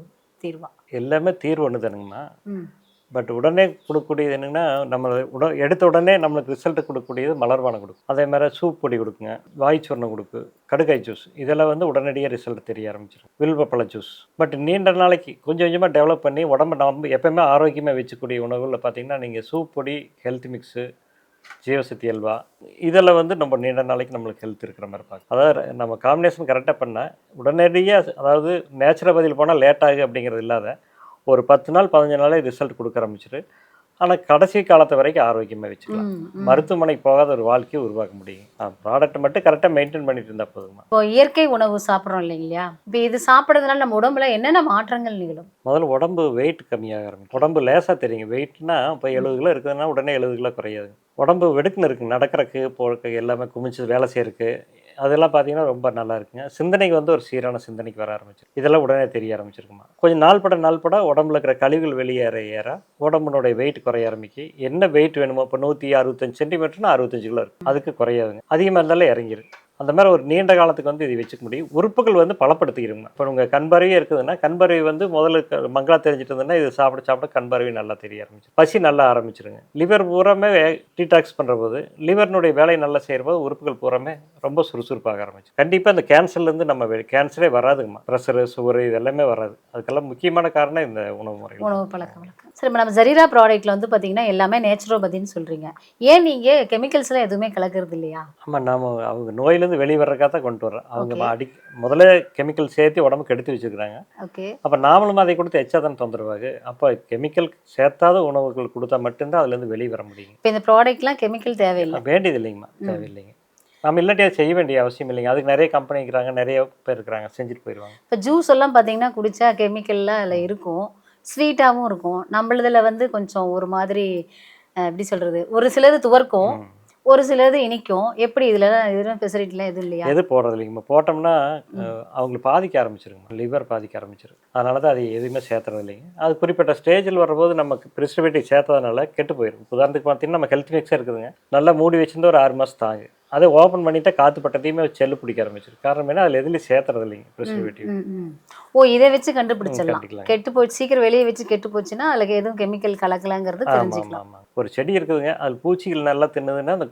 தீர்வா? எல்லாமே தீர்வு ஒன்று தானுங்கம்மா. பட் உடனே கொடுக்கக்கூடியது என்னென்னா, நம்ம எடுத்த உடனே நம்மளுக்கு ரிசல்ட் கொடுக்கக்கூடியது மலர்பானம் கொடுக்கும். அதே மாதிரி சூப் பொடி கொடுக்குங்க, வாய்ச்சூர்ணம் கொடுக்கு, கடுக்காய் ஜூஸ் இதெல்லாம் வந்து உடனடியாக ரிசல்ட் தெரிய ஆரம்பிச்சிடும். வில்வப்பழ ஜூஸ். பட் நீண்ட நாளைக்கு கொஞ்சம் கொஞ்சமாக டெவலப் பண்ணி உடம்பை நம்ம எப்போயுமே ஆரோக்கியமாக வச்சுக்கூடிய உணவுகளில் பார்த்திங்கன்னா, நீங்கள் சூப் பொடி, ஹெல்த் மிக்ஸு, ஜீவசக்தி அல்வா இதெல்லாம் வந்து நம்ம நீண்ட நாளைக்கு நம்மளுக்கு ஹெல்த் இருக்கிற மாதிரி பார்க்கும். அதாவது நம்ம காம்பினேஷன் கரெக்டாக பண்ணால் உடனடியாக, அதாவது நேச்சுரோபதியில் போனால் லேட் ஆகுது அப்படிங்கிறது இல்லாத ஒரு 10 நாள் 15 நாளே ரிசல்ட் கொடுக்க ஆரம்பிச்சிட்டு, ஆனால் கடைசி காலத்தை வரைக்கும் ஆரோக்கியமாக வச்சுக்கலாம். மருத்துவமனைக்கு போகாத ஒரு வாழ்க்கையை உருவாக்க முடியும். ப்ராடக்ட் மட்டும் கரெக்டாக மெயின்டைன் பண்ணிட்டு இருந்தால் போதுமா. இப்போ இயற்கை உணவு சாப்பிட்றோம் இல்லைங்களா, இப்போ இது சாப்பிட்றதுனால நம்ம உடம்புல என்னென்ன மாற்றங்கள் நிகழும்? முதல்ல உடம்பு வெயிட் கம்மியாக ஆரம்பிக்கும். உடம்பு லேசாக தெரியுங்க. வெயிட்னா இப்போ 70 கிலோ இருக்குதுன்னா உடனே 70 கிலோ குறையாது. உடம்பு வெடுக்குன்னு இருக்குங்க, நடக்கிறதுக்கு போகிறதுக்கு எல்லாமே குமிச்சு வேலை செய்யறதுக்கு அதெல்லாம் பார்த்தீங்கன்னா ரொம்ப நல்லா இருக்குங்க. சிந்தனைக்கு வந்து ஒரு சீரான சிந்தனைக்கு வர ஆரம்பிச்சு, இதெல்லாம் உடனே தெரிய ஆரம்பிச்சிருக்குமா. கொஞ்சம் நாள் பட உடம்புல இருக்கிற கழிவுகள் வெளியேற உடம்புனுடைய வெயிட் குறைய ஆரம்பிக்கு. என்ன வெயிட் வேணுமோ, இப்போ 165 சென்டிமீட்டர்னா 65 கிலோ இருக்கும், அதுக்கு குறையாதுங்க. அதிகமாக இருந்தாலும் இறங்கிடும். அந்த மாதிரி ஒரு நீண்ட காலத்துக்கு வந்து இதை வச்சுக்க முடியும். உறுப்புகள் வந்து பலப்படுத்திக்கிறோங்க. இப்போ உங்கள் கண்பறவை இருக்குதுன்னா, கண்பறவை வந்து முதல்ல மங்களா தெரிஞ்சிட்டு இருந்ததுன்னா இது சாப்பிட சாப்பிட கண்பறவை நல்லா தெரிய ஆரம்பிச்சு, பசி நல்லா ஆரம்பிச்சிருங்க. லிவர் பூராமே டீடாக்ஸ் பண்ணுற போது, லிவர்னுடைய வேலை நல்லா செய்கிற போது உறுப்புகள் பூராமே ரொம்ப சுறுசுறுப்பாக ஆரம்பிச்சு. கண்டிப்பாக இந்த கேன்சர்லேருந்து நம்ம கேன்சரே வராதுங்கம்மா. ப்ரெஷரு, சுகரு இது எல்லாமே வராது. அதுக்கெல்லாம் முக்கியமான காரணம் இந்த உணவு முறைகள். உணவு பழக்க வழக்கம். சரி, நம்ம ஜரீரா ப்ராடக்ட்ல வந்து பார்த்தீங்கன்னா எல்லாமே நேச்சுரோபதின்னு சொல்றீங்க. ஏன் நீங்கள் கெமிக்கல்ஸ்லாம் எதுவுமே கலக்கிறது இல்லையா? ஆமாம், நாம் அவங்க நோயிலேருந்து வெளிவரக்காக தான் கொண்டு வர்றோம். அவங்க ஓகே. முதல்ல கெமிக்கல் சேர்த்து உடம்புக்கு எடுத்து வச்சுக்கிறாங்க. ஓகே. அப்போ நாமளும் அதை கொடுத்து எச்சா தான் தொந்தரவாகு. அப்போ கெமிக்கல் சேர்த்தாத உணவுகள் கொடுத்தா மட்டும்தான் அதுலேருந்து வெளியே வர முடியுங்க. இப்போ இந்த ப்ராடக்ட்லாம் கெமிக்கல் தேவையில்லை. வேண்டியது இல்லைங்கம்மா, தேவையில்லைங்க. நம்ம இல்லாட்டி அதை செய்ய வேண்டிய அவசியம் இல்லைங்க. அதுக்கு நிறைய கம்பெனி இருக்கிறாங்க, நிறைய பேர் இருக்கிறாங்க, செஞ்சுட்டு போயிடுவாங்க. இப்போ ஜூஸ் எல்லாம் பார்த்தீங்கன்னா குடிச்சா கெமிக்கல்லாம் அதில் இருக்கும், ஸ்வீட்டாகவும் இருக்கும். நம்மளதில் வந்து கொஞ்சம் ஒரு மாதிரி எப்படி சொல்கிறது, ஒரு சிலது துவர்க்கும், ஒரு சிலது இனிக்கும். எப்படி இதில் ஃபெசிலிட்டிலாம் எதுவும் இல்லையா? எது போடுறது இல்லைங்கம்மா. போட்டோம்னா அவங்களுக்கு பாதிக்க ஆரம்பிச்சிருங்க, லிவர் பாதிக்க ஆரம்பிச்சிடும். அதனால தான் அது எதுவுமே சேர்த்துறது இல்லைங்க. அது குறிப்பிட்ட ஸ்டேஜில் வரும்போது நமக்கு ப்ரிசர்வேட்டிவ் சேர்த்ததுனால கெட்டு போயிடும். உதாரணத்துக்கு பார்த்தீங்கன்னா நம்ம ஹெல்த் மிக்ஸாக இருக்குதுங்க, நல்லா மூடி வச்சிருந்து ஒரு 6 மாதம் தாங்க. அதை ஓப்பன் பண்ணிவிட்டு காற்று பட்டத்தையுமே செல்லு பிடிக்க ஆரம்பிச்சிடும். காரணம் என்ன, அதில் எதுலேயும் சேர்த்துறது இல்லைங்க ப்ரிசர்வேட்டிவ். ஓ, இதை வச்சு கண்டுபிடிச்சிடலாம். கண்டிக்கலாம். கெட்டு போச்சு, சீக்கிரம் வெளியே வச்சு கெட்டு போச்சுன்னா அதில் எதுவும் கெமிக்கல் கலக்கலாங்கிறது தெரிஞ்சுக்கலாம். ஆமாம். ஒரு செடி இருக்குதுங்க, அது பூச்சிகள் நல்லா தின்னுதுன்னா அந்த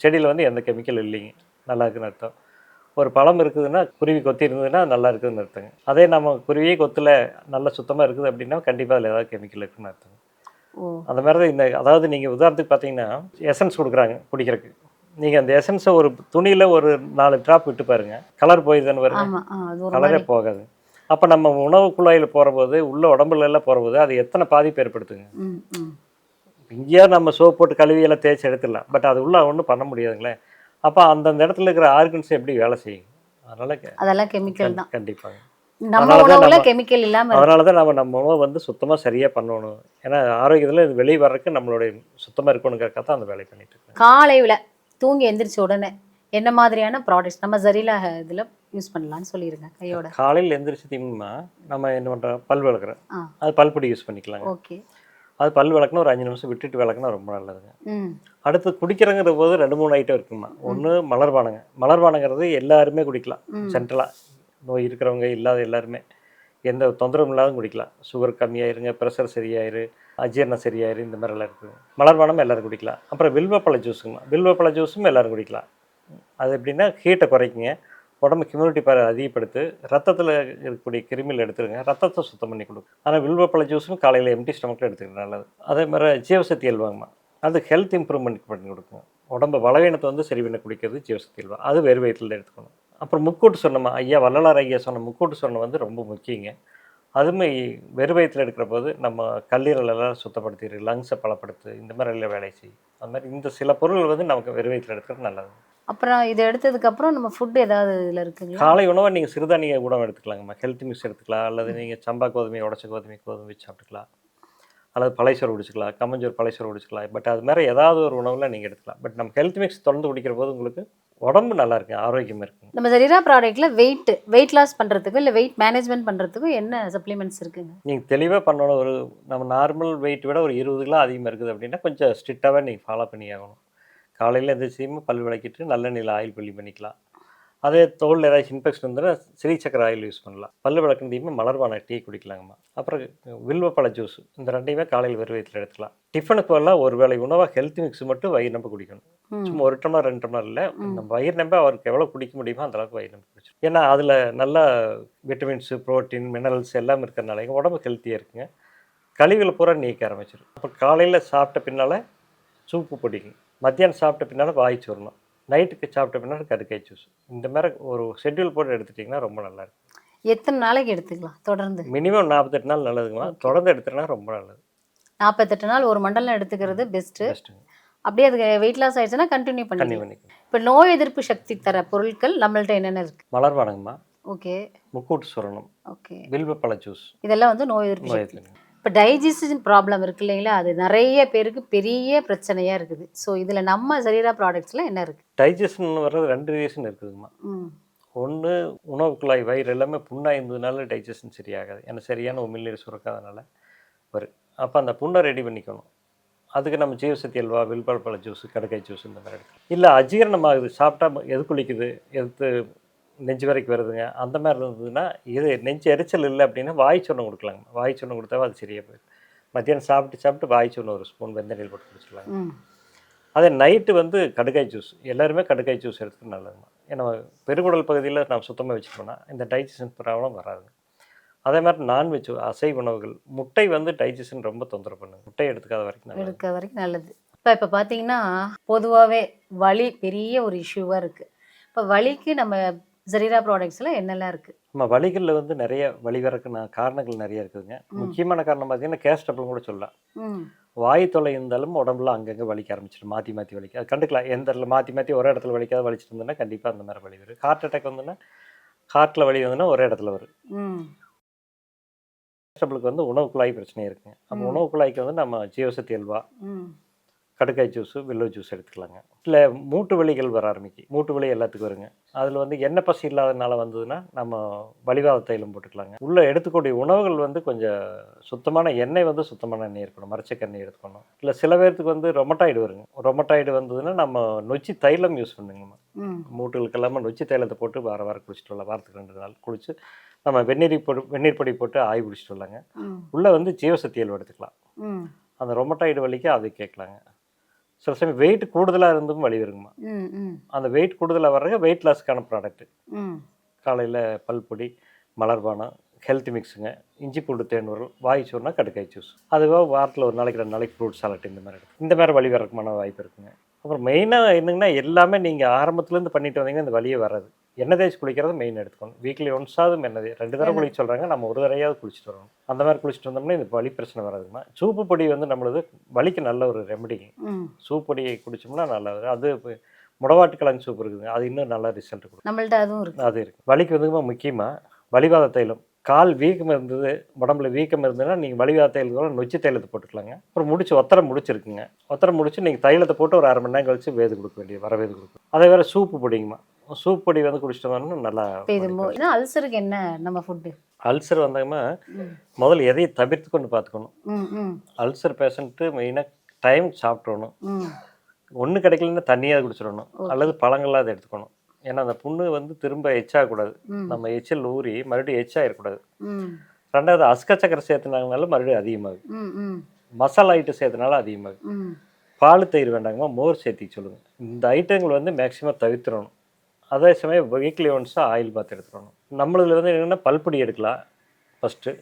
செடியில் வந்து எந்த கெமிக்கல் இல்லைங்க, நல்லா இருக்குன்னு அர்த்தம். ஒரு பழம் இருக்குதுன்னா குருவி கொத்தி இருந்ததுன்னா நல்லா இருக்குதுன்னு அர்த்தங்க. அதே நம்ம குருவியே கொத்தில் நல்லா சுத்தமாக இருக்குது அப்படின்னா கண்டிப்பாக அதில் ஏதாவது கெமிக்கல் இருக்குன்னு அர்த்தம். அந்த மாதிரி தான் இந்த, அதாவது நீங்கள் உதாரணத்துக்கு பார்த்தீங்கன்னா எசன்ஸ் கொடுக்குறாங்க குடிக்கிறதுக்கு. நீங்கள் அந்த எசன்ஸை ஒரு துணியில் ஒரு 4 ட்ராப் விட்டு பாருங்கள், கலர் போயிடுதுன்னு வருங்க, கலரே போகாது. அப்போ நம்ம உணவு குழாயில் போகிற போது, உள்ள உடம்புல எல்லாம் போகிற போது அது எத்தனை பாதிப்பு ஏற்படுத்துங்க. இங்கேயா நம்ம சோப் போட்டு கழுவியெல்லாம் தேய்ச்சி எடுத்துடலாம், பட் அது உள்ள ஒன்றும் பண்ண முடியாதுங்களே. அப்போ அந்தந்த இடத்துல இருக்கிற ஆர்கன்ஸ் எப்படி வேலை செய்யும்? அதெல்லாம் கெமிக்கல் தான். கண்டிப்பாக. நம்ம உணவுல கெமிக்கல் இல்லாமல். அதனால தான் நம்ம உணவை வந்து சுத்தமாக சரியாக பண்ணணும். ஏன்னா ஆரோக்கியத்தில் இது வெளியே வர்றதுக்கு நம்மளுடைய சுத்தமாக இருக்கணுங்கிறக்காக தான் அந்த வேலை பண்ணிட்டு இருக்கேன். காலையில் தூங்கி எந்திரிச்ச உடனே என்ன மாதிரியான ப்ராடக்ட்ஸ் நம்ம ஜரீலா இதில் யூஸ் பண்ணலாம்னு சொல்லிடுங்க கையோட. காலையில் எந்திரிச்சு தீங்கன்னா நம்ம என்ன பண்ணுறோம், பல் விளக்குறோம். அது பல்பொடி யூஸ் பண்ணிக்கலாங்க. ஓகே. அது பல் விளக்குனா ஒரு 5 நிமிஷம் விட்டுட்டு விளக்குனா ரொம்ப நல்லதுங்க. அடுத்து குடிக்கிறங்கிற போது 2-3 ஐட்டம் இருக்குமா. ஒன்று மலர்பானங்க. மலர்பானங்கிறது எல்லாருமே குடிக்கலாம். சென்ட்ரலாக நோய் இருக்கிறவங்க இல்லாத எல்லாருமே எந்த தொந்தரவும் இல்லாத குடிக்கலாம். சுகர் கம்மியாயிருங்க, ப்ரெஷர் சரியாயிரு, அஜீரணம் சரியாயிரு, இந்த மாதிரிலாம் இருக்குது. மலர்பானம் எல்லோரும் குடிக்கலாம். அப்புறம் வில்வப்பழ ஜூஸுங்கம்மா. வில்வப்பழ ஜூஸும் எல்லோரும் குடிக்கலாம். அது எப்படின்னா ஹீட்டை குறைக்குங்க, உடம்பு இம்யூனிட்டி பவர் அதிகப்படுத்து, ரத்தத்தில் இருக்கக்கூடிய கிருமிகள் எடுத்துருங்க, ரத்தத்தை சுத்தம் பண்ணி கொடுக்கும். ஆனால் வில்வப்பழ ஜூஸும் காலையில் எம்டி ஸ்டமக்கில் எடுத்துக்கிறது நல்லது. அதே மாதிரி ஜீவசக்தி அல்வாங்கம்மா, அது ஹெல்த் இம்ப்ரூவ்மெண்ட் பண்ணி கொடுக்கும். உடம்பு பலவீனத்தை வந்து சரி பண்ணி குடிக்கிறது ஜீவசக்தி அல்வா. அது வெறு வயிற்றில் எடுத்துக்கணும். அப்புறம் முக்கூட்டு சொன்னோமா, ஐயா வள்ளலார் ஐயா சொன்ன முக்கூட்டு சொன்ன வந்து ரொம்ப முக்கியங்க. அதுவுமே வெறு வயிற்றில் எடுக்கிற போது நம்ம கல்லீரலெல்லாம் சுத்தப்படுத்திடு, லங்ஸை பலப்படுத்து, இந்த மாதிரி எல்லாம் வேலை செய்யும். அது மாதிரி இந்த சில பொருள்கள் வந்து நமக்கு வெறு வயிற்றில் எடுக்கிறது நல்லது. அப்புறம் இதை எடுத்ததுக்கப்புறம் நம்ம ஃபுட்டு ஏதாவது இதில் இருக்குங்க? காலை உணவை நீங்கள் சிறுதானிய உணவு எடுத்துக்கலாங்கம்மா. ஹெல்த் மிக்ஸ் எடுத்துக்கலாம், அல்லது நீங்கள் சம்பா கோதுமை, உடச்ச கோதுமை வச்சு சாப்பிட்டுக்கலாம், அல்லது பழையசோறு குடிச்சிக்கலாம், கம்மஞ்சோறு பழையசோறு குடிச்சிக்கலாம். பட் அது மாதிரி ஏதாவது ஒரு உணவில் நீங்கள் எடுத்துக்கலாம். பட் நம்ம ஹெல்த் மிக்ஸ் தொடர்ந்து குடிக்கிற போது உங்களுக்கு உடம்பு நல்லா இருக்கு, ஆரோக்கியமாக இருக்கும். நம்ம ஜரீரா ப்ராடக்ட்டில் வெயிட் லாஸ் பண்ணுறதுக்கு இல்லை வெயிட் மேனேஜ்மெண்ட் பண்ணுறதுக்கும் என்ன சப்ளிமெண்ட்ஸ் இருக்குங்க? நீங்கள் தெளிவாக பண்ணணும். ஒரு நம்ம நார்மல் வெயிட் விட ஒரு 20 கிலோ அதிகமாக இருக்குது அப்படின்னா கொஞ்சம் ஸ்ட்ரிக்டாகவே நீங்கள் ஃபாலோ பண்ணி ஆகணும். காலையில் எந்திரிச்சியுமே பல் விளக்கிட்டு நல்லெண்ணெயில் ஆயில் பண்ணி பண்ணிக்கலாம். அதே தோலில் ஏதாச்சும் இன்ஃபெக்ஷன் இருந்ததுன்னா சிறிச்சக்கர ஆயில் யூஸ் பண்ணலாம். பல் விளக்குனதையுமே மலர்பான டீ குடிக்கலாங்கம்மா. அப்புறம் வில்வப்பழ ஜூஸ், இந்த ரெண்டையுமே காலையில் வெறும் வயிற்றில் எடுத்துக்கலாம். டிஃபனுக்கு எல்லாம் ஒரு வேளை உணவாக ஹெல்த் மிக்ஸ் மட்டும் வயிறு நம்ப குடிக்கணும். சும்மா 1 டம்ளர் 2 டம்ளர் இல்லை, நம்ம வயிறு நம்ப அவருக்கு எவ்வளோ குடிக்க முடியுமோ அந்தளவுக்கு வயிறு நம்ப குடிச்சிடும். ஏன்னா அதில் நல்லா விட்டமின்ஸு, ப்ரோட்டீன், மினரல்ஸ் எல்லாம் இருக்கிறதுனால எங்கள் உடம்பு ஹெல்த்தியாக இருக்குங்க. கழிவுகளை பூரா நீக்க ஆரம்பிச்சிடும். அப்போ காலையில் சாப்பிட்ட பின்னால் சூப்பு பிடிக்கும், மத்தியானம் சாப்பிட்ட பின்னால் வாய் சூறணும், நைட்டுக்கு சாப்பிட்ட பின்னால் கடுக்காய் ஜூஸ். இந்த மாதிரி ஒரு ஷெட்யூல் போட்டு எடுத்துட்டிங்கன்னா ரொம்ப நல்லாயிருக்கும். எத்தனை நாளைக்கு எடுத்துக்கலாம் தொடர்ந்து? மினிமம் 48 நாள் நல்லதுங்கம்மா. தொடர்ந்து எடுத்துட்டா ரொம்ப நல்லது. 48 நாள் ஒரு மண்டலம் எடுத்துக்கிறது பெஸ்ட்டு. அப்படியே அது வெயிட் லாஸ் ஆயிடுச்சுன்னா கண்டினியூ பண்ணிக்கலாம். இப்போ நோய் எதிர்ப்பு சக்தி தர பொருட்கள் நம்மள்ட்ட என்னென்ன இருக்குது? மலர்பானங்கம்மா. ஓகே. முக்கூட்டு சுரணம். ஓகே. வில்வப்பழ ஜூஸ். இதெல்லாம் வந்து நோய் எதிர்ப்பு சக்தி. இப்போ டைஜஷன் ப்ராப்ளம் இருக்கு இல்லைங்களா, அது நிறைய பேருக்கு பெரிய பிரச்சனையாக இருக்குது. ஸோ இதில் நம்ம ஜரீரா ப்ராடக்ட்ஸில் என்ன இருக்குது? டைஜஷன் வர்றது 2 ரீசன் இருக்குதுங்கம்மா. ஒன்று, உணவு குழாய் வயிறு எல்லாமே புண்ணாக இருந்ததுனால டைஜஷன் சரியாகாது. ஏன்னா சரியான உமிழ்நீர் சுரக்காதனால வரும். அப்போ அந்த புண்ணை ரெடி பண்ணிக்கணும். அதுக்கு நம்ம ஜீவசக்தி அல்வா, வில்பழப்பழ ஜூஸ், கடுக்காய் ஜூஸ் இந்த மாதிரி எடுக்கலாம். இல்லை அஜீரணம் ஆகுது, சாப்பிட்டா எது குளிக்குது, எது நெஞ்சு வரைக்கும் வருதுங்க, அந்த மாதிரி இருந்ததுன்னா இது நெஞ்சு எரிச்சல் இல்லை அப்படின்னா வாய் சொன்னம் கொடுக்கலாங்க. வாய் சொன்னம் கொடுத்தாவே அது சரியாக போயிடும். மத்தியானம் சாப்பிட்டு வாய் சொன்னம் ஒரு ஸ்பூன் வெந்தய நீர் போட்டு குடிச்சிடலாங்க. அதே நைட்டு வந்து கடுக்காய் ஜூஸ், எல்லாருமே கடுக்காய் ஜூஸ் எடுத்துக்க நல்லதுங்க. ஏன்னா பெருங்குடல் பகுதியில் நம்ம சுத்தமாக வச்சுட்டோம்னா இந்த டைஜஷன் ப்ராப்ளம் வராதுங்க. அதே மாதிரி நான்வெஜ், அசைவ உணவுகள், முட்டை வந்து டைஜஷன் ரொம்ப தொந்தரவு பண்ணுங்க. முட்டை எடுத்துக்காத வரைக்கும் நல்லது. இப்போ பார்த்தீங்கன்னா பொதுவாகவே வலி பெரிய ஒரு இஷ்யூவாக இருக்குது. இப்போ வலிக்கு நம்ம ஜரீரா ப்ராடக்ட்ஸில் என்னெல்லாம் இருக்குது? நம்ம வலிகளில் வந்து நிறைய வலி வரக்கு காரணங்கள் நிறைய இருக்குதுங்க. முக்கியமான காரணம் பார்த்தீங்கன்னா கேஸ் ட்ரபிள் கூட சொல்லலாம். வாய் தொலை இருந்தாலும் உடம்புல அங்கங்கே வலிக்க ஆரம்பிச்சிடும், மாற்றி வலிக்க. அது கண்டுக்கலாம். எந்த இடத்துல மாற்றி ஒரு இடத்துல வலிக்காத வலிச்சுட்டு இருந்தோன்னா கண்டிப்பாக அந்த மாதிரி வலி வரும். ஹார்ட் அட்டாக் வந்துன்னா ஹார்ட்டில் வலி வந்துன்னா ஒரே இடத்துல வரும். வெஜிடபிளுக்கு வந்து உணவு குழாய் பிரச்சனை இருக்குங்க. அப்போ உணவு குழாய்க்கு வந்து நம்ம ஜீவசக்தி அல்வா, கடுக்காய் ஜூஸு, வில்லோ ஜூஸ் எடுத்துக்கலாங்க. இல்லை மூட்டு வலிகள் வர ஆரம்பிக்கும். மூட்டு வலி எல்லாத்துக்கும் வருங்க. அதில் வந்து எண்ணெய் பசி இல்லாதனால வந்ததுன்னா நம்ம வலிவாத தைலம் போட்டுக்கலாங்க. உள்ளே எடுத்துக்கூடிய உணவுகள் வந்து கொஞ்சம் சுத்தமான எண்ணெய் வந்து சுத்தமான எண்ணெய் இருக்கணும், மரச்செண்ணெய் எடுத்துக்கணும். இல்லை சில பேர்த்துக்கு வந்து ரொமட்டாய்டு வருங்க. ரொமட்டாய்டு வந்ததுன்னா நம்ம நொச்சி தைலம் யூஸ் பண்ணுங்கம்மா. மூட்டுகளுக்கு எல்லாமே நொச்சி தைலத்தை போட்டு வாரம் குளிச்சுட்டு வரலாம். வாரத்துக்கு 2 நாள் குளிச்சு நம்ம வெந்நீர் பொடி போட்டு ஆய் குடிச்சிட்டு வரலாங்க. உள்ளே வந்து ஜீவசக்தி அல்வா எடுத்துக்கலாம். அந்த ரொமட்டாய்டு வலிக்கு அது கேட்கலாங்க. சில சமயம் வெயிட் கூடுதலாக இருந்தும் வலி வருங்கம்மா. அந்த வெயிட் கூடுதலாக வர்றது வெயிட் லாஸ்க்கான ப்ராடக்ட்டு. காலையில் பல்பொடி, மலர்பானம், ஹெல்த் மிக்ஸுங்க, இஞ்சி பூண்டு தேன் வாய் சோறுனா கடுக்காய் ஜூஸ். அதுவாக வாரத்தில் 1 நாளைக்கு 2 நாளைக்கு ஃப்ரூட் சாலட் இந்த மாதிரி வலி வரக்குமான வாய்ப்பு இருக்குங்க. அப்புறம் மெயினாக என்னங்கன்னா எல்லாமே நீங்கள் ஆரம்பத்துலேருந்து பண்ணிட்டு வந்தீங்கன்னா இந்த வலியே வராது. எண்ணெய் தேய்ச்சி குளிக்கிறது மெயின் எடுத்துக்கணும். வீக்லி ஒன்ஸாவது எண்ணெய் 2 தடவை குளிக்க சொல்கிறாங்க, நம்ம 1 தடவையாவது குளிச்சுட்டு வரணும். அந்த மாதிரி குளிச்சுட்டு வந்தோம்னா இந்த வலி பிரச்சனை வராதுங்கம்மா. சூப்பு பொடி வந்து நம்மளது வலிக்கு நல்ல ஒரு ரெமெடிங்க. சூப்பு பொடியை குடிச்சோம்னா நல்லது. அது முடவாட்டு கிழங்கு சூப் இருக்குதுங்க, அது இன்னும் நல்ல ரிசல்ட் கொடுக்கும். நம்மள்ட்ட அதுவும் இருக்குது. அது இருக்குது. வலிக்கு வந்துமா முக்கியமாக வலிவாத தைலம். கால் வீக்கம் இருந்தது, உடம்புல வீக்கம் இருந்ததுன்னா நீங்கள் வலிவாத தைலத்தோட நொச்சி தைலத்தை போட்டுக்கலாங்க. அப்புறம் ஒத்தரை முடிச்சிருக்குங்க. ஒத்தரை முடிச்சு நீங்கள் தைலத்தை போட்டு ஒரு 1/2 மணி நேரம் கழிச்சு வேது கொடுக்க வேண்டியது, வரவேது கொடுக்கும். அதே வேறு சூப்பு பொடிங்கம்மா. சூப் பொடி வந்து குடிச்சிட்டோம்னா நல்லா. அல்சருக்கு என்ன நம்ம ஃபுட்டு? அல்சர் வந்தாங்கன்னா முதல்ல எதையும் தவிர்த்து கொண்டு பார்த்துக்கணும். அல்சர் பேஷண்ட்டு மெயினாக டைம் சாப்பிட்றணும். ஒன்று கிடைக்கலன்னா தண்ணியாக குடிச்சிடணும், அல்லது பழங்களாக எடுத்துக்கணும். ஏன்னா அந்த புண்ணு வந்து திரும்ப எச்சாகக்கூடாது. நம்ம எச்சில் ஊறி மறுபடியும் எச்சாகிடக்கூடாது. 2வது அஸ்க சக்கரை சேர்த்துனாங்கனாலும் மறுபடியும் அதிகமாகும். மசாலா ஐட்டம் சேர்த்தனால அதிகமாகும். பால் தயிர் வேண்டாங்கம்மா, மோர் சேர்த்திக்க சொல்லுங்கள். இந்த ஐட்டங்கள் வந்து மேக்ஸிமம் தவிர்த்துடணும். அதே சமயம் வீக்லி ஒன்ஸாக ஆயில் பாத் எடுத்துடணும். நம்மளில் வந்து என்னென்னா பல்பொடி எடுக்கலாம் ஃபஸ்ட்டு.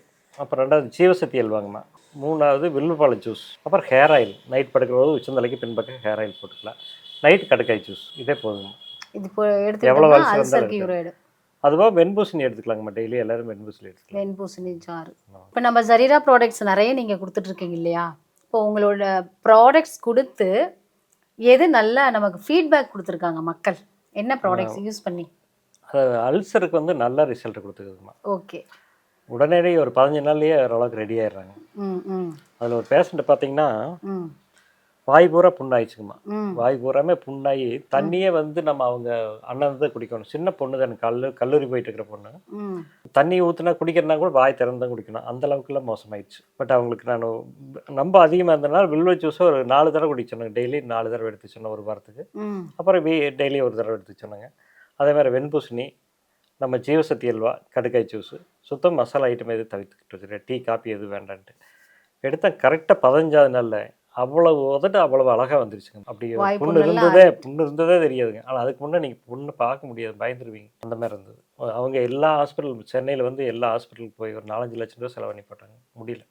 அப்புறம் 2வது ஜீவசக்தி அல்வாங்கம்மா. 3வது வில்வப்பழ ஜூஸ். அப்புறம் ஹேர் ஆயில். நைட் படுக்கிறபோது உச்சந்தலைக்கு பின்பக்கம் ஹேர் ஆயில் போட்டுக்கலாம். நைட் கடுக்காய் ஜூஸ். இதே போதுங்கம்மா. இது எவ்வளோ வயசு? அதுவாக வெண்பூசணி எடுத்துக்கலாங்கம்மா. டெய்லி எல்லாரும் வெண்பூசணி எடுத்துக்கலாம். வெண்பூசணி சாறு. இப்போ நம்ம ஜரீரா ப்ராடக்ட்ஸ் நிறைய நீங்கள் கொடுத்துட்ருக்கீங்க இல்லையா? இப்போ உங்களோட ப்ராடக்ட்ஸ் கொடுத்து எது நல்லா நமக்கு ஃபீட்பேக் கொடுத்துருக்காங்க மக்கள்? என்ன ப்ராடக்ட்ஸ் யூஸ் பண்ணி? அல்சருக்கு வந்து நல்ல ரிசல்ட் கொடுத்துருக்குமா. ஓகே. உடனடியே ஒரு 15 நாள்லேயே ஓரளவுக்கு ரெடி ஆயிடுறாங்க. அதில் ஒரு பேஷண்ட்டை பார்த்தீங்கன்னா வாய் பூரா புண்ணாயிடுச்சுங்கம்மா. வாய் பூராமே புண்ணாகி தண்ணியே வந்து நம்ம அவங்க அண்ணன் தான் குடிக்கணும். சின்ன பொண்ணு தான், கல்லூரி போயிட்டு இருக்கிற பொண்ணு. தண்ணி ஊற்றுனா குடிக்கிறனா கூட வாய் திறந்து தான் குடிக்கணும். அந்த அளவுக்குலாம் மோசமாயிடுச்சு. பட் அவங்களுக்கு நான் ரொம்ப அதிகமாக இருந்ததுனால வில்வ ஜூஸை ஒரு 4 தடவை குடிக்க சொன்னாங்க. டெய்லி 4 தடவை எடுத்து சொன்னேன் ஒரு வாரத்துக்கு. அப்புறம் டெய்லி 1 தடவை எடுத்து சொன்னாங்க. அதே மாதிரி வெண்பூசணி, நம்ம ஜீவசக்தி அல்வா, கடுக்காய் ஜூஸு, சுத்தம் மசாலா ஐட்டம் எதுவும் தவிர்த்துக்கிட்டு இருக்கிறேன். டீ காப்பி எதுவும் வேண்டான்ட்டு எடுத்தேன். கரெக்டாக 15வது நாளில் அவ்வளவு உதட்டு அவ்வளவு அழகாக வந்துருச்சுங்க. அப்படி புண்ணு இருந்ததே தெரியாதுங்க. ஆனால் அதுக்கு முன்னே நீங்கள் புண்ணு பார்க்க முடியாது, பயந்துருவீங்க. அந்த மாதிரி இருந்தது. அவங்க எல்லா ஹாஸ்பிட்டல், சென்னையில் வந்து எல்லா ஹாஸ்பிட்டலுக்கு போய் ஒரு 4-5 லட்சம் ரூபா செலவு பண்ணி போட்டாங்க, முடியல.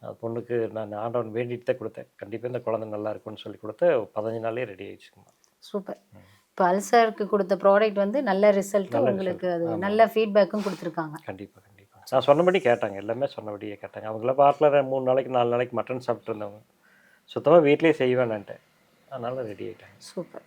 அது பொண்ணுக்கு நான் ஆண்டவன் வேண்டிட்டு தான் கொடுத்தேன். கண்டிப்பாக இந்த குழந்தை நல்லா இருக்கும்னு சொல்லி கொடுத்து 15 நாள்லேயே ரெடி ஆயிடுச்சுங்க. சூப்பர். இப்போ அல்சருக்கு கொடுத்த ப்ராடக்ட் வந்து நல்ல ரிசல்ட், உங்களுக்கு அது நல்ல ஃபீட்பேக்கும் கொடுத்துருக்காங்க. கண்டிப்பாக கண்டிப்பாக. நான் சொன்னபடி கேட்டாங்க, எல்லாமே சொன்னபடியே கேட்டாங்க. அவங்களாம் வாரத்தில் 3 நாளைக்கு 4 நாளைக்கு மட்டன் சாப்பிட்டு இருந்தவங்க. சுத்தமாக வீட்லேயே செய்வேன்னுட்டேன். அதனால் ரெடி ஆகிட்டாங்க. சூப்பர்.